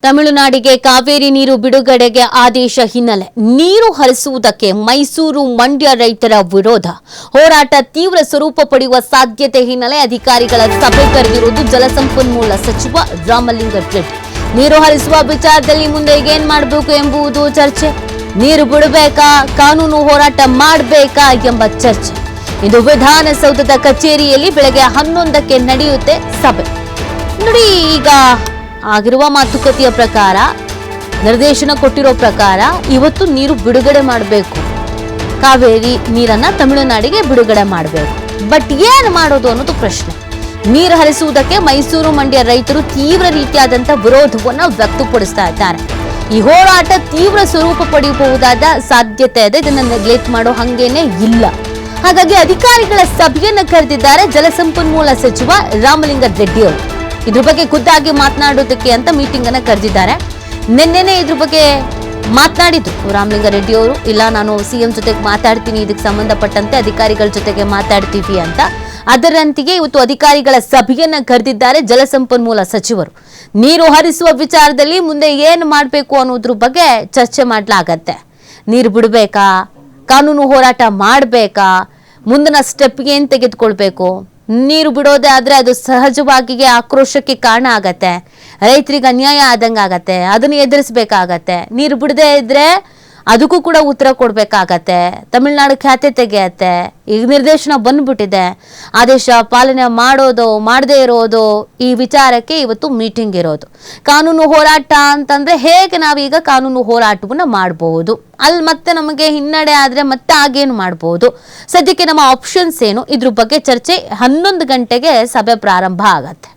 ತಮಿಳುನಾಡಿಗೆ ಕಾವೇರಿ ನೀರು ಬಿಡುಗಡೆಗೆ ಆದೇಶ ಹಿನ್ನೆಲೆ ನೀರು ಹರಿಸುವುದಕ್ಕೆ ಮೈಸೂರು ಮಂಡ್ಯ ರೈತರ ವಿರೋಧ ಹೋರಾಟ ತೀವ್ರ ಸ್ವರೂಪ ಪಡೆಯುವ ಸಾಧ್ಯತೆ ಹಿನ್ನೆಲೆ ಅಧಿಕಾರಿಗಳ ಸಭೆ ಕರೆದಿರುವುದು ಜಲಸಂಪನ್ಮೂಲ ಸಚಿವ ರಾಮಲಿಂಗಾರೆಡ್ಡಿ ನೀರು ಹರಿಸುವ ವಿಚಾರದಲ್ಲಿ ಮುಂದೆ ಏನ್ ಮಾಡಬೇಕು ಎಂಬುದು ಚರ್ಚೆ ನೀರು ಬಿಡಬೇಕಾ ಕಾನೂನು ಹೋರಾಟ ಮಾಡಬೇಕಾ ಎಂಬ ಚರ್ಚೆ ಇದು ವಿಧಾನಸೌಧದ ಕಚೇರಿಯಲ್ಲಿ ಬೆಳಗ್ಗೆ 11ಕ್ಕೆ ನಡೆಯುತ್ತೆ ಸಭೆ ನೋಡಿ ಈಗ ಆಗಿರುವ ಮಾತುಕತೆಯ ಪ್ರಕಾರ ನಿರ್ದೇಶನ ಕೊಟ್ಟಿರೋ ಪ್ರಕಾರ ಇವತ್ತು ನೀರು ಬಿಡುಗಡೆ ಮಾಡಬೇಕು ಕಾವೇರಿ ನೀರನ್ನ ತಮಿಳುನಾಡಿಗೆ ಬಿಡುಗಡೆ ಮಾಡಬೇಕು ಬಟ್ ಏನು ಮಾಡೋದು ಅನ್ನೋದು ಪ್ರಶ್ನೆ ನೀರು ಹರಿಸುವುದಕ್ಕೆ ಮೈಸೂರು ಮಂಡ್ಯ ರೈತರು ತೀವ್ರ ರೀತಿಯಾದಂತ ವಿರೋಧವನ್ನ ವ್ಯಕ್ತಪಡಿಸ್ತಾ ಇದ್ದಾರೆ ಈ ಹೋರಾಟ ತೀವ್ರ ಸ್ವರೂಪ ಪಡೆಯಬಹುದಾದ ಸಾಧ್ಯತೆ ಇದೆ ಇದನ್ನ ನೆಗ್ಲೆಕ್ಟ್ ಮಾಡೋ ಹಂಗೇನೆ ಇಲ್ಲ ಹಾಗಾಗಿ ಅಧಿಕಾರಿಗಳ ಸಭೆಯನ್ನ ಕರೆದಿದ್ದಾರೆ ಜಲಸಂಪನ್ಮೂಲ ಸಚಿವ ರಾಮಲಿಂಗಾರೆಡ್ಡಿ ಅವರು ಇದ್ರ ಬಗ್ಗೆ ಖುದ್ದಾಗಿ ಮಾತನಾಡೋದಕ್ಕೆ ಅಂತ ಮೀಟಿಂಗ್ ಅನ್ನ ಕರೆದಿದ್ದಾರೆ ನಿನ್ನೆನೆ ಇದ್ರ ಬಗ್ಗೆ ಮಾತನಾಡಿದ್ರು ರಾಮಲಿಂಗಾರೆಡ್ಡಿ ಅವರು ಇಲ್ಲ ನಾನು ಸಿಎಂ ಜೊತೆಗೆ ಮಾತಾಡ್ತೀನಿ ಇದಕ್ಕೆ ಸಂಬಂಧಪಟ್ಟಂತೆ ಅಧಿಕಾರಿಗಳ ಜೊತೆಗೆ ಮಾತಾಡ್ತೀವಿ ಅಂತ ಅದರಂತೆಯೇ ಇವತ್ತು ಅಧಿಕಾರಿಗಳ ಸಭೆಯನ್ನ ಕರೆದಿದ್ದಾರೆ ಜಲಸಂಪನ್ಮೂಲ ಸಚಿವರು ನೀರು ಹರಿಸುವ ವಿಚಾರದಲ್ಲಿ ಮುಂದೆ ಏನು ಮಾಡಬೇಕು ಅನ್ನೋದ್ರ ಬಗ್ಗೆ ಚರ್ಚೆ ಮಾಡಲಾಗತ್ತೆ ನೀರು ಬಿಡಬೇಕಾ ಕಾನೂನು ಹೋರಾಟ ಮಾಡಬೇಕಾ ಮುಂದಿನ ಸ್ಟೆಪ್ ಏನ್ ತೆಗೆದುಕೊಳ್ಬೇಕು ನೀರು ಬಿಡೋದೇ ಆದ್ರೆ ಅದು ಸಹಜವಾಗಿಯೇ ಆಕ್ರೋಶಕ್ಕೆ ಕಾರಣ ಆಗತ್ತೆ ರೈತರಿಗೆ ಅನ್ಯಾಯ ಆದಂಗೆ ಆಗತ್ತೆ ಅದನ್ನು ಎದುರಿಸಬೇಕಾಗತ್ತೆ ನೀರು ಬಿಡದೇ ಇದ್ರೆ ಅದಕ್ಕೂ ಕೂಡ ಉತ್ತರ ಕೊಡ್ಬೇಕಾಗತ್ತೆ ತಮಿಳುನಾಡು ಖ್ಯಾತೆ ತೆಗೆಯತ್ತೆ ಈಗ ನಿರ್ದೇಶನ ಬಂದ್ಬಿಟ್ಟಿದೆ ಆದೇಶ ಪಾಲನೆ ಮಾಡೋದು ಮಾಡದೇ ಇರೋದು ಈ ವಿಚಾರಕ್ಕೆ ಇವತ್ತು ಮೀಟಿಂಗ್ ಇರೋದು ಕಾನೂನು ಹೋರಾಟ ಅಂತಂದ್ರೆ ಹೇಗೆ ನಾವೀಗ ಕಾನೂನು ಹೋರಾಟವನ್ನ ಮಾಡಬಹುದು ಅಲ್ಲಿ ಮತ್ತೆ ನಮಗೆ ಹಿನ್ನಡೆ ಆದ್ರೆ ಮತ್ತೆ ಆಗೇನು ಮಾಡಬಹುದು ಸದ್ಯಕ್ಕೆ ನಮ್ಮ ಆಪ್ಷನ್ಸ್ ಏನು ಇದ್ರ ಬಗ್ಗೆ ಚರ್ಚೆ 11 ಗಂಟೆಗೆ ಸಭೆ ಪ್ರಾರಂಭ ಆಗತ್ತೆ